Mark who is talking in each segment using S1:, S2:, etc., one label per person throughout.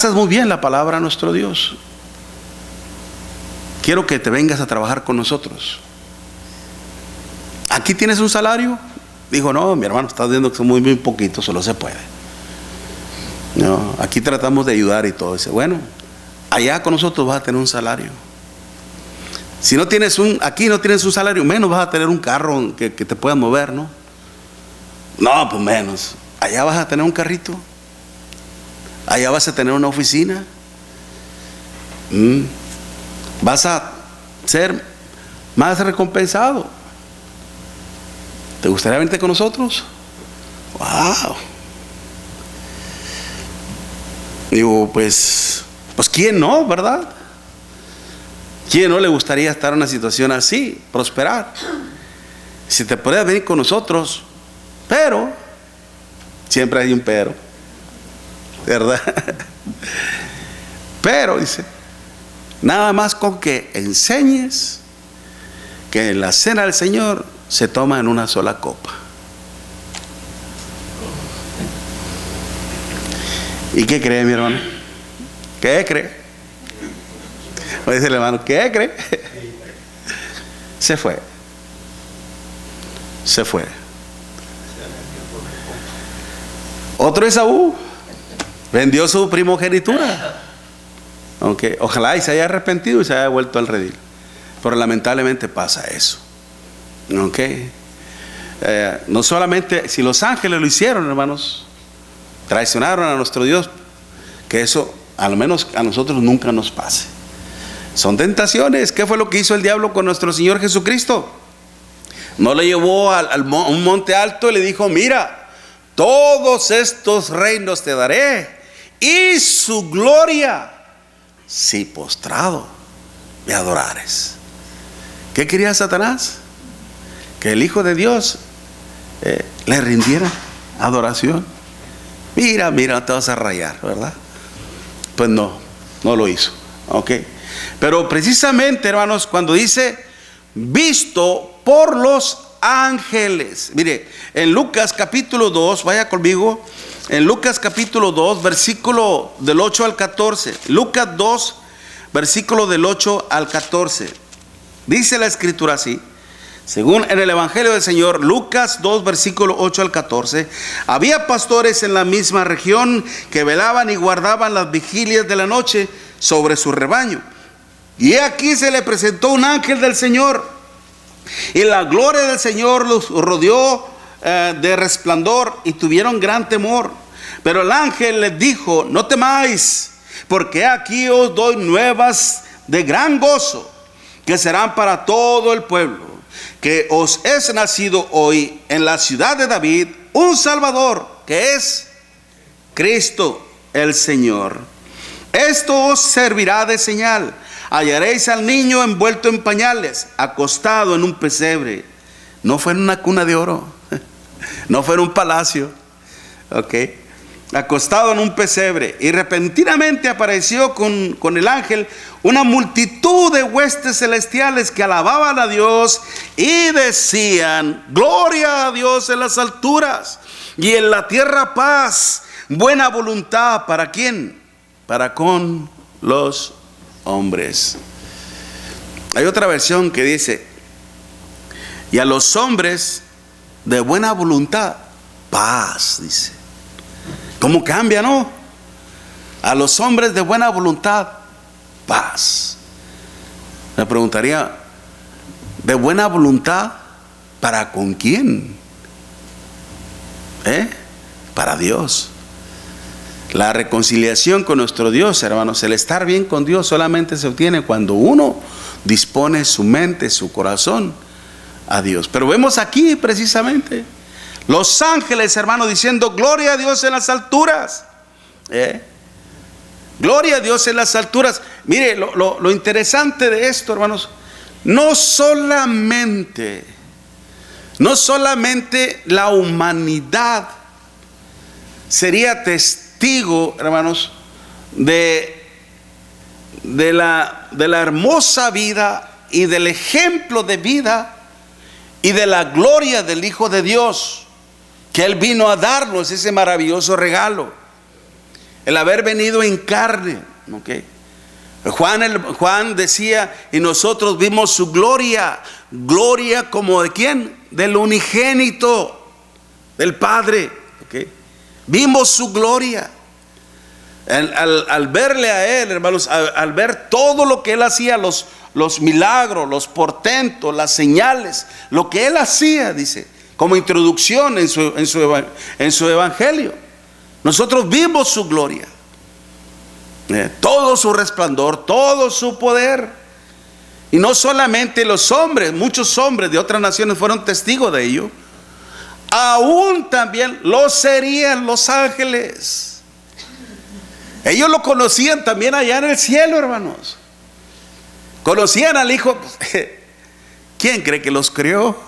S1: Muy bien la palabra de nuestro Dios. Quiero que te vengas a trabajar con nosotros. ¿Aquí tienes un salario? Dijo, no, mi hermano, estás viendo que son muy poquitos, solo se puede. No, aquí tratamos de ayudar y todo. Dice, bueno, allá con nosotros vas a tener un salario. Si no tienes aquí no tienes un salario, menos vas a tener un carro que te pueda mover, ¿no? No, pues menos. Allá vas a tener un carrito. Allá vas a tener una oficina. Vas a ser más recompensado. ¿Te gustaría venirte con nosotros? ¡Wow! Digo, pues ¿quién no, verdad? ¿Quién no le gustaría estar en una situación así, prosperar? Si te puedes venir con nosotros, pero siempre hay un pero, ¿verdad? Pero dice, nada más con que enseñes que en la cena del Señor se toma en una sola copa. ¿Y qué cree, mi hermano? ¿Qué cree? Me dice el hermano, ¿qué cree? Se fue. Otro Esaú vendió su primogenitura. Aunque ojalá y se haya arrepentido y se haya vuelto al redil. Pero lamentablemente pasa eso. No solamente si los ángeles lo hicieron, hermanos, traicionaron a nuestro Dios, que eso al menos a nosotros nunca nos pase. Son tentaciones. ¿Qué fue lo que hizo el diablo con nuestro Señor Jesucristo? No le llevó a un monte alto y le dijo, mira, todos estos reinos te daré y su gloria, si postrado me adorares. ¿Qué quería Satanás? Que el Hijo de Dios le rindiera adoración. Mira, te vas a rayar, ¿verdad? Pues no lo hizo. Pero precisamente, hermanos, cuando dice visto por los ángeles, mire, en Lucas capítulo 2, vaya conmigo, en Lucas capítulo 2, versículo del 8 al 14, Lucas 2, versículo del 8 al 14, dice la escritura así, según en el Evangelio del Señor, Lucas 2, versículo 8 al 14, había pastores en la misma región que velaban y guardaban las vigilias de la noche sobre su rebaño. Y aquí se le presentó un ángel del Señor, y la gloria del Señor los rodeó de resplandor, y tuvieron gran temor. Pero el ángel les dijo, no temáis, porque aquí os doy nuevas de gran gozo, que serán para todo el pueblo, que os es nacido hoy en la ciudad de David un Salvador, que es Cristo el Señor. Esto os servirá de señal. Hallaréis al niño envuelto en pañales, acostado en un pesebre. No fue en una cuna de oro, no fue en un palacio, acostado en un pesebre. Y repentinamente apareció con el ángel una multitud de huestes celestiales que alababan a Dios y decían, gloria a Dios en las alturas y en la tierra paz, buena voluntad. ¿Para quién? Para con los hombres. Hay otra versión que dice, y a los hombres de buena voluntad, paz, dice. ¿Cómo cambia, no? A los hombres de buena voluntad, paz. Me preguntaría, ¿de buena voluntad para con quién? Para Dios. La reconciliación con nuestro Dios, hermanos, el estar bien con Dios solamente se obtiene cuando uno dispone su mente, su corazón a Dios. Pero vemos aquí precisamente los ángeles, hermanos, diciendo gloria a Dios en las alturas. Gloria a Dios en las alturas. Mire, lo interesante de esto, hermanos, no solamente la humanidad sería testigo, hermanos, de la hermosa vida y del ejemplo de vida y de la gloria del Hijo de Dios, que Él vino a darnos ese maravilloso regalo. el haber venido en carne. ¿Okay? Juan decía, y nosotros vimos su gloria. Gloria como de ¿quién? Del unigénito, del Padre. ¿Okay? Vimos su gloria. Al verle a Él, hermanos, al ver todo lo que Él hacía, los milagros, los portentos, las señales, lo que Él hacía, dice, como introducción en su evangelio, nosotros vimos su gloria, todo su resplandor, todo su poder. Y no solamente los hombres, muchos hombres de otras naciones fueron testigos de ello, aún también lo serían los ángeles. Ellos lo conocían también allá en el cielo, hermanos. Conocían al Hijo. ¿Quién cree que los creó?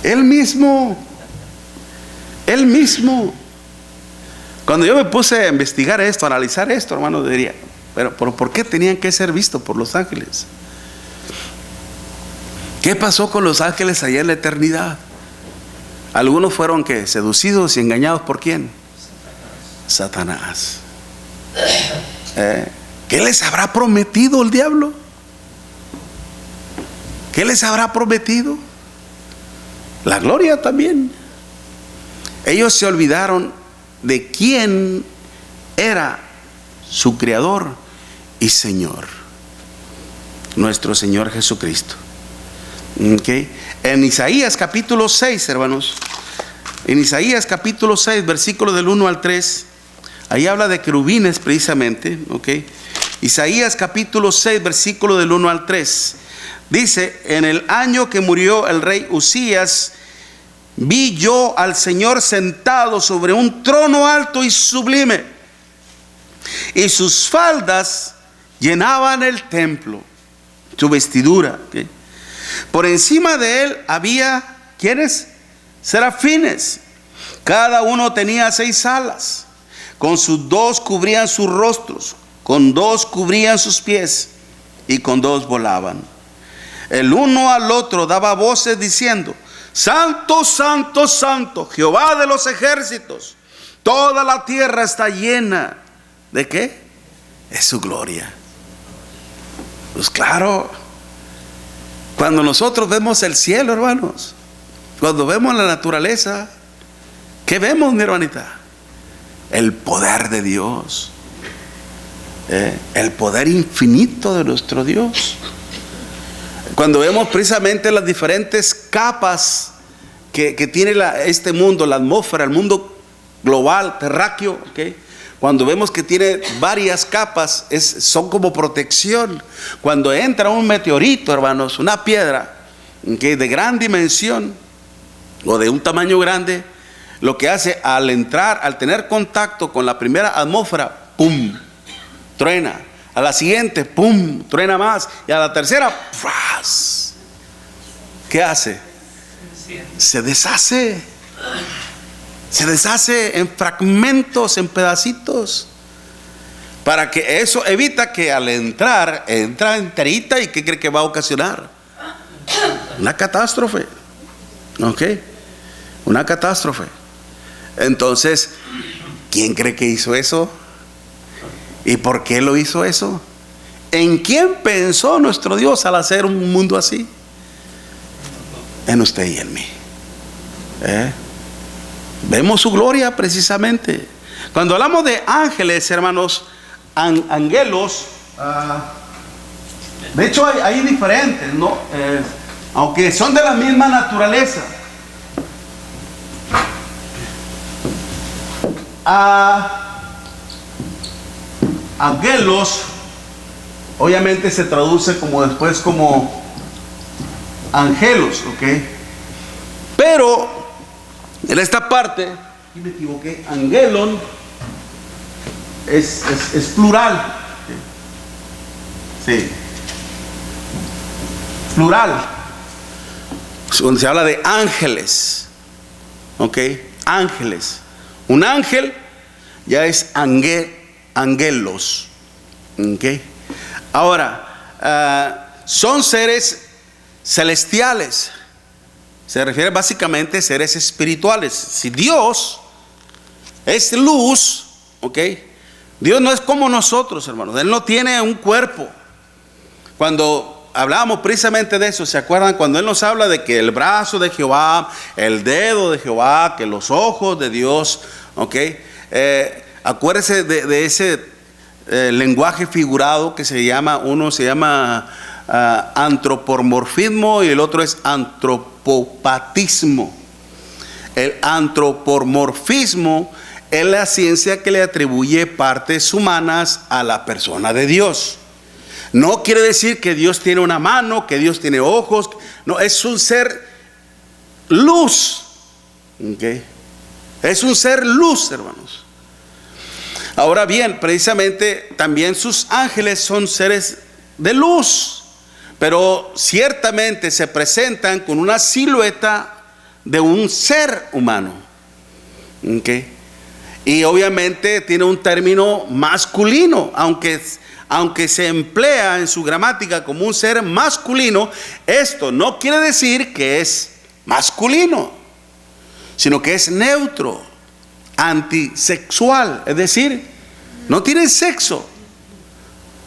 S1: Él mismo. Él mismo. Cuando yo me puse a investigar esto, a analizar esto, hermanos, diría, pero ¿por qué tenían que ser vistos por los ángeles? ¿Qué pasó con los ángeles allá en la eternidad? Algunos fueron ¿qué? Seducidos y engañados ¿por quién? Satanás. ¿Qué les habrá prometido el diablo? ¿Qué les habrá prometido? La gloria también. Ellos se olvidaron de quién era su Creador y Señor, nuestro Señor Jesucristo. ¿Okay? En Isaías capítulo 6, hermanos, en Isaías capítulo 6, versículo del 1 al 3, ahí habla de querubines precisamente. ¿Okay? Isaías capítulo 6, versículo del 1 al 3, dice: en el año que murió el rey Uzías, vi yo al Señor sentado sobre un trono alto y sublime, y sus faldas llenaban el templo, su vestidura. ¿Okay? Por encima de él había, ¿quiénes? Serafines. Cada uno tenía 6 alas. Con sus 2 cubrían sus rostros, con 2 cubrían sus pies, y con 2 volaban. El uno al otro daba voces diciendo: Santo, santo, santo, Jehová de los ejércitos. Toda la tierra está llena ¿de qué? Es su gloria. Pues claro, cuando nosotros vemos el cielo, hermanos, cuando vemos la naturaleza, ¿qué vemos, mi hermanita? El poder de Dios, el poder infinito de nuestro Dios. Cuando vemos precisamente las diferentes capas que tiene este mundo, la atmósfera, el mundo global, terráqueo, ¿okay? Cuando vemos que tiene varias capas, son como protección. Cuando entra un meteorito, hermanos, una piedra, ¿okay?, de gran dimensión o de un tamaño grande, lo que hace al entrar, al tener contacto con la primera atmósfera, ¡pum!, truena. A la siguiente, ¡pum!, truena más. Y a la tercera, ¡fras!, ¿qué hace? Se deshace. Se deshace en fragmentos, en pedacitos. Para que eso evita que al entrar, entra enterita. ¿Y qué cree que va a ocasionar? Una catástrofe. ¿Ok? Una catástrofe. Entonces, ¿quién cree que hizo eso? ¿Y por qué lo hizo eso? ¿En quién pensó nuestro Dios al hacer un mundo así? En usted y en mí. Vemos su gloria precisamente. Cuando hablamos de ángeles, hermanos, angelos, de hecho hay diferentes, ¿no? Aunque son de la misma naturaleza. Angelos obviamente se traduce como después como angelos, ¿ok? Pero en esta parte, aquí me equivoqué, angelon es plural. Sí, plural, donde se habla de ángeles. Ok, ángeles. Un ángel ya es angelos. Ok, ahora son seres celestiales. Se refiere básicamente a seres espirituales. Si Dios es luz, ¿ok? Dios no es como nosotros, hermanos. Él no tiene un cuerpo. Cuando hablábamos precisamente de eso, ¿se acuerdan? Cuando Él nos habla de que el brazo de Jehová, el dedo de Jehová, que los ojos de Dios, ¿ok? Acuérdese de ese lenguaje figurado que se llama, uno se llama antropomorfismo y el otro es antropopatismo. El antropomorfismo es la ciencia que le atribuye partes humanas a la persona de Dios. No quiere decir que Dios tiene una mano, que Dios tiene ojos. No, es un ser luz. ¿Okay? Es un ser luz, hermanos. Ahora bien, precisamente también sus ángeles son seres de luz, pero ciertamente se presentan con una silueta de un ser humano. ¿Okay? Y obviamente tiene un término masculino, aunque se emplea en su gramática como un ser masculino, esto no quiere decir que es masculino, sino que es neutro, antisexual, es decir, no tiene sexo,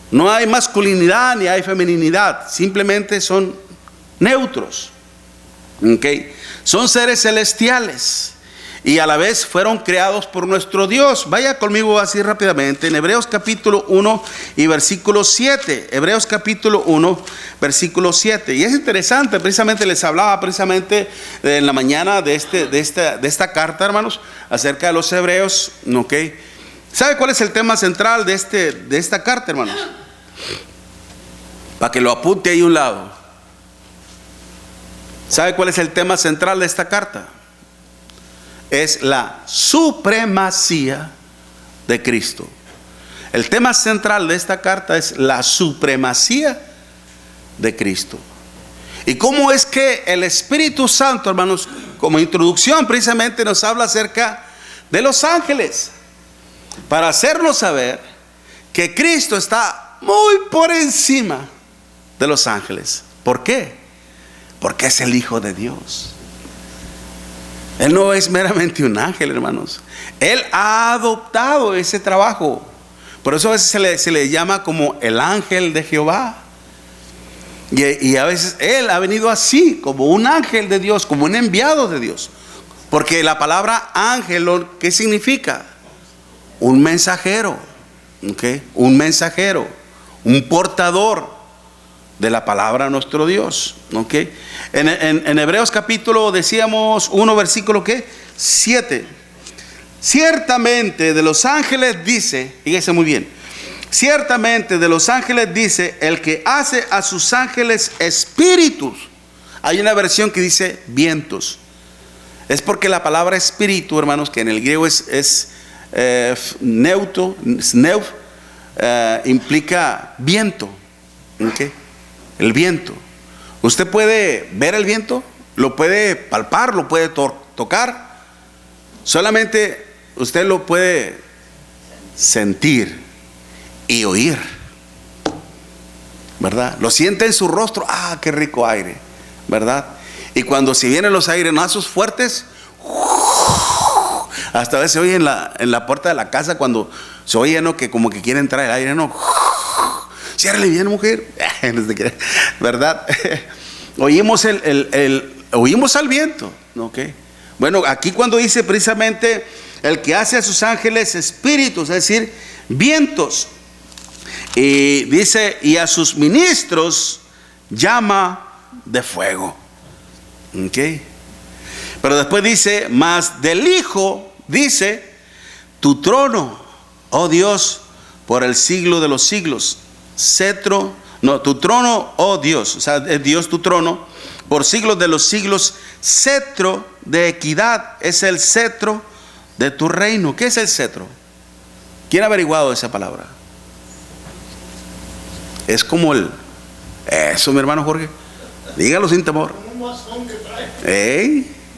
S1: no hay masculinidad ni hay feminidad, simplemente son neutros, ¿okay? Son seres celestiales y a la vez fueron creados por nuestro Dios. Vaya conmigo así rápidamente en Hebreos capítulo 1 y versículo 7. Hebreos capítulo 1, versículo 7. Y es interesante, precisamente les hablaba precisamente en la mañana de esta carta, hermanos, acerca de los hebreos. ¿Ok? ¿Sabe cuál es el tema central de esta carta, hermanos? Para que lo apunte ahí a un lado. ¿Sabe cuál es el tema central de esta carta? Es la supremacía de Cristo. El tema central de esta carta es la supremacía de Cristo. ¿Y cómo es que el Espíritu Santo, hermanos, como introducción precisamente nos habla acerca de los ángeles? Para hacernos saber que Cristo está muy por encima de los ángeles. ¿Por qué? Porque es el Hijo de Dios. Él no es meramente un ángel, hermanos. Él ha adoptado ese trabajo. Por eso a veces se le llama como el ángel de Jehová. Y a veces Él ha venido así, como un ángel de Dios, como un enviado de Dios. Porque la palabra ángel, ¿qué significa? Un mensajero. ¿Okay? Un mensajero. Un portador de la palabra de nuestro Dios. ¿Okay? En Hebreos capítulo, decíamos 1 versículo ¿qué? 7. Ciertamente de los ángeles dice, fíjese muy bien, ciertamente de los ángeles dice el que hace a sus ángeles espíritus. Hay una versión que dice vientos. Es porque la palabra espíritu, hermanos, que en el griego es neuto, sneuf, implica viento. ¿Okay? El viento. Usted puede ver el viento, lo puede palpar, lo puede tocar. Solamente usted lo puede sentir y oír, ¿verdad? Lo siente en su rostro. Ah, qué rico aire, ¿verdad? Y cuando si vienen los airenazos fuertes, hasta a veces se oye en la puerta de la casa cuando se oye, ¿no? Que como que quiere entrar el aire, ¿no? Ciérrale bien, mujer, ¿verdad? Oímos oímos al viento, ¿ok? Bueno, aquí cuando dice precisamente el que hace a sus ángeles espíritus, es decir, vientos, y dice, y a sus ministros llama de fuego, ¿ok? Pero después dice, mas del Hijo, dice, tu trono, oh Dios, por el siglo de los siglos. Cetro, no, tu trono, oh Dios, o sea, es Dios tu trono, por siglos de los siglos. Cetro de equidad es el cetro de tu reino. ¿Qué es el cetro? ¿Quién ha averiguado esa palabra? Es como eso, mi hermano Jorge, dígalo sin temor.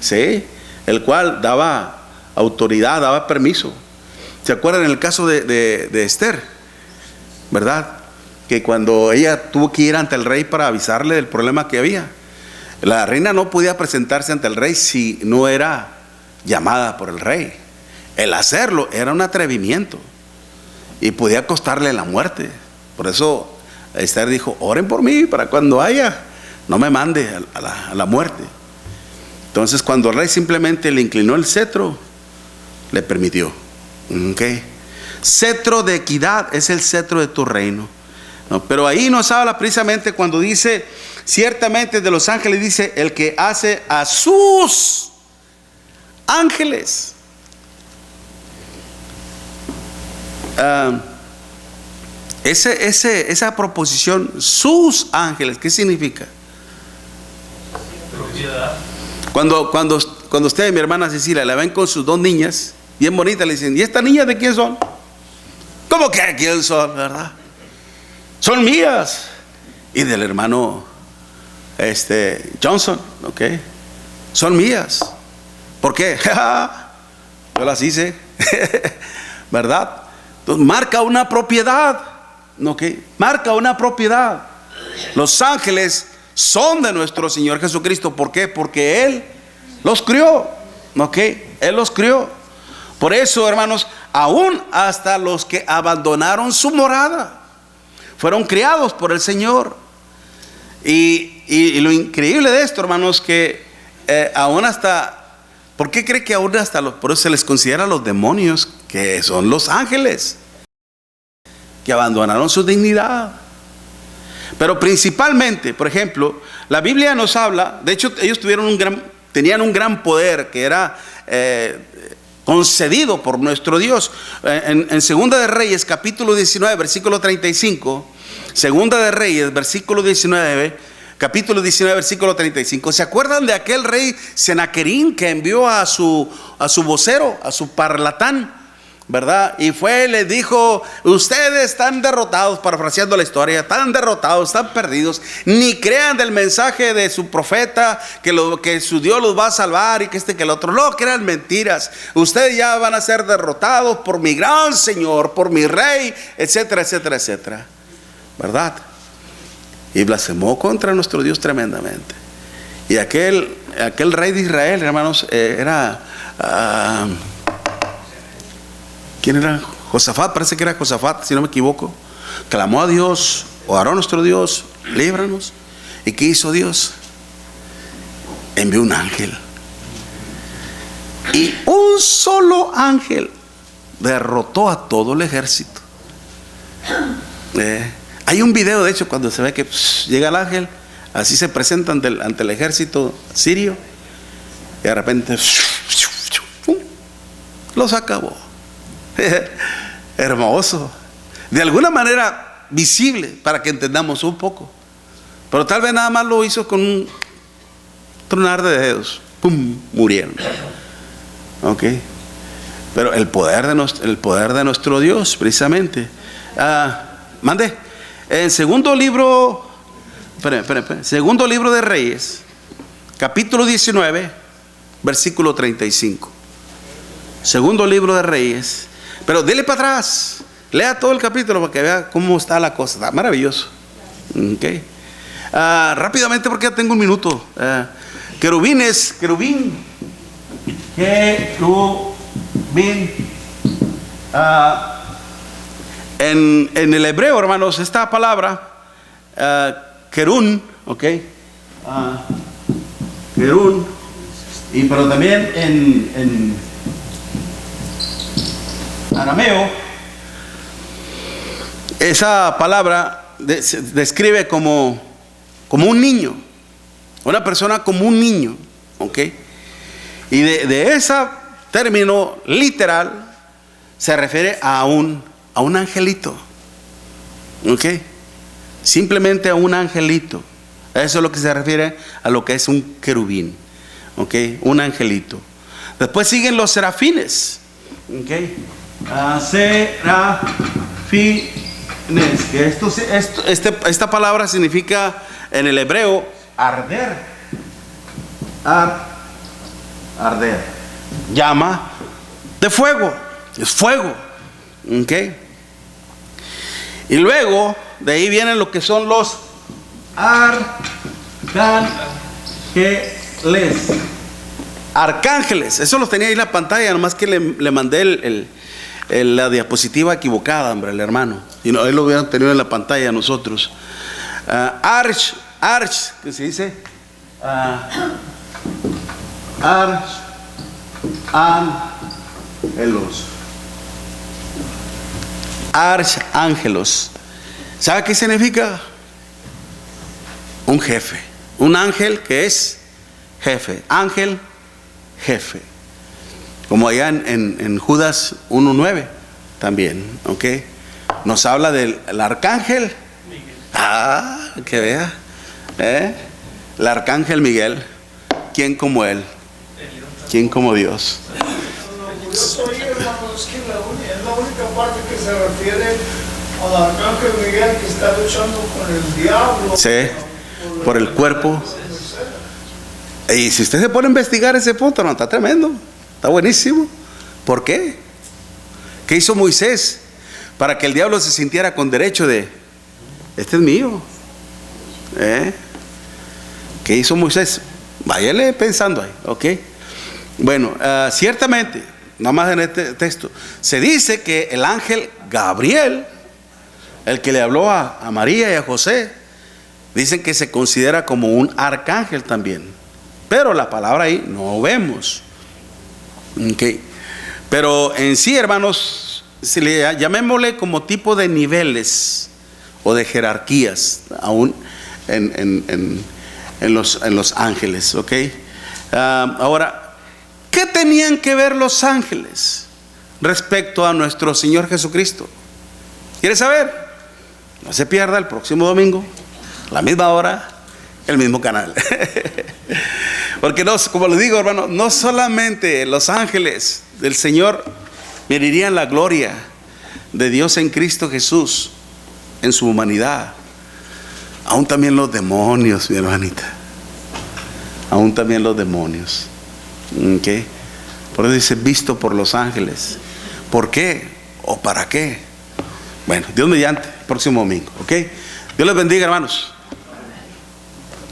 S1: Sí, el cual daba autoridad, daba permiso. ¿Se acuerdan en el caso de Esther? ¿Verdad? Que cuando ella tuvo que ir ante el rey para avisarle del problema que había, la reina no podía presentarse ante el rey si no era llamada por el rey. el hacerlo era un atrevimiento y podía costarle la muerte. Por eso Esther dijo: oren por mí para cuando haya, no me mande a la muerte. Entonces, cuando el rey simplemente le inclinó el cetro, le permitió. Cetro de equidad es el cetro de tu reino. No, pero ahí nos habla precisamente cuando dice, ciertamente de los ángeles, dice el que hace a sus ángeles. Esa proposición, sus ángeles, ¿qué significa?
S2: Propiedad.
S1: Cuando usted y mi hermana Cecilia la ven con sus dos niñas, bien bonitas, le dicen: ¿y estas niñas de quién son? ¿Cómo que de quién son, verdad? Son mías. Y del hermano Johnson, ¿ok? Son mías. ¿Por qué? Yo las hice, ¿verdad? Entonces marca una propiedad, ¿ok? Marca una propiedad. Los ángeles son de nuestro Señor Jesucristo. ¿Por qué? Porque Él los crió, ¿ok? Él los crió. Por eso, hermanos, aún hasta los que abandonaron su morada fueron criados por el Señor. Y lo increíble de esto, hermanos, que aún hasta, ¿por qué cree que aún hasta por eso se les considera los demonios, que son los ángeles, que abandonaron su dignidad? Pero principalmente, por ejemplo, la Biblia nos habla, de hecho ellos tenían un gran poder que era concedido por nuestro Dios. En Segunda de Reyes, capítulo 19, versículo 35, Segunda de Reyes, versículo 19, capítulo 19, versículo 35. ¿Se acuerdan de aquel rey Senaquerín que envió a su vocero, a su parlatán, verdad? Y fue, le dijo: ustedes están derrotados, parafraseando la historia, están derrotados, están perdidos, ni crean del mensaje de su profeta que su Dios los va a salvar y que que el otro. No crean mentiras, ustedes ya van a ser derrotados por mi gran Señor, por mi rey, etcétera, etcétera, etcétera, ¿verdad? Y blasfemó contra nuestro Dios tremendamente. Y aquel rey de Israel, hermanos, era ¿quién era? Josafat, parece que era Josafat, si no me equivoco. Clamó a Dios: oró a nuestro Dios, líbranos. ¿Y qué hizo Dios? Envió un ángel. Y un solo ángel derrotó a todo el ejército. Hay un video, de hecho, cuando se ve que llega el ángel, así se presenta ante el ejército sirio, y de repente los acabó. Hermoso, de alguna manera visible, para que entendamos un poco, pero tal vez nada más lo hizo con un tronar de dedos. ¡Pum! Murieron. Ok. Pero el poder de nuestro Dios, precisamente. Mande. En segundo libro de Reyes, capítulo 19, versículo 35. Segundo libro de Reyes. Pero dele para atrás, lea todo el capítulo para que vea cómo está la cosa. Está maravilloso. Okay. Rápidamente, porque ya tengo un minuto. Querubín. En el hebreo, hermanos, esta palabra querún, ok, querún, pero también en arameo, esa palabra se describe como un niño, una persona como un niño, ok. Y de ese término literal se refiere a un angelito, ok, simplemente a un angelito. Eso es lo que se refiere a lo que es un querubín, ok, un angelito. Después siguen los serafines, ok, serafines, que esta palabra significa en el hebreo arder, arder, llama de fuego, es fuego, ok. Y luego de ahí vienen lo que son los arcángeles. Arcángeles, eso los tenía ahí en la pantalla, nomás que le mandé la diapositiva equivocada, hombre, el hermano. Y no, él lo hubiera tenido en la pantalla nosotros. Arch, ¿qué se dice? Arcángelos. ¿Sabe qué significa? Un jefe. Un ángel que es jefe. Ángel, jefe. Como allá en Judas 1:9 también, ¿ok? Nos habla del arcángel. Que vea. El arcángel Miguel. ¿Quién como él? ¿Quién como Dios?
S2: Oye, hermano, es que es la única parte que se refiere al arcángel Miguel que está luchando con el diablo.
S1: Sí, por el cuerpo. Y si usted se pone a investigar ese punto, no, está tremendo, está buenísimo. ¿Por qué? ¿Qué hizo Moisés para que el diablo se sintiera con derecho de, este es mío? ¿Qué hizo Moisés? Váyale pensando ahí, ¿ok? Bueno, ciertamente, nada más en este texto, se dice que el ángel Gabriel, el que le habló a María y a José, dicen que se considera como un arcángel también. Pero la palabra ahí no vemos. Okay. Pero en sí, hermanos, si le llamémosle como tipo de niveles o de jerarquías, aún en los ángeles. ¿Ok? Ahora, ¿qué tenían que ver los ángeles respecto a nuestro Señor Jesucristo? ¿Quiere saber? No se pierda el próximo domingo, a la misma hora, el mismo canal. Porque no, como les digo, hermano, no solamente los ángeles del Señor mirarían la gloria de Dios en Cristo Jesús, en su humanidad, aún también los demonios, mi hermanita, aún también los demonios. ¿Okay? Por eso dice, visto por los ángeles. ¿Por qué? ¿O para qué? Bueno, Dios mediante, el próximo domingo. ¿Ok? Dios les bendiga, hermanos.